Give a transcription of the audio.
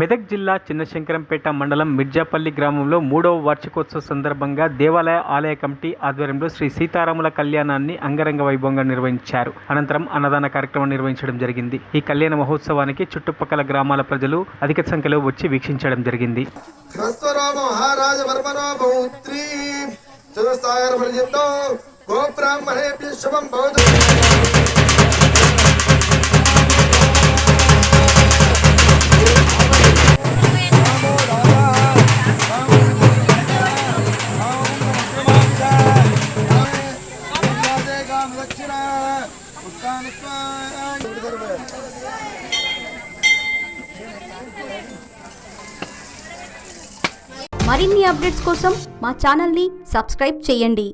మెదక్ జిల్లా చిన్నశంకరంపేట మండలం మిర్జాపల్లి గ్రామంలో 3వ వార్షికోత్సవ సందర్భంగా దేవాలయ ఆలయ కమిటీ ఆధ్వర్యంలో శ్రీ సీతారాముల కళ్యాణాన్ని అంగరంగ వైభవంగా నిర్వహించారు. అనంతరం అన్నదాన కార్యక్రమం నిర్వహించడం జరిగింది. ఈ కళ్యాణ మహోత్సవానికి చుట్టుపక్కల గ్రామాల ప్రజలు అధిక సంఖ్యలో వచ్చి వీక్షించడం జరిగింది. మరిన్ని అప్డేట్స్ కోసం మా ఛానల్ని సబ్స్క్రైబ్ చేయండి.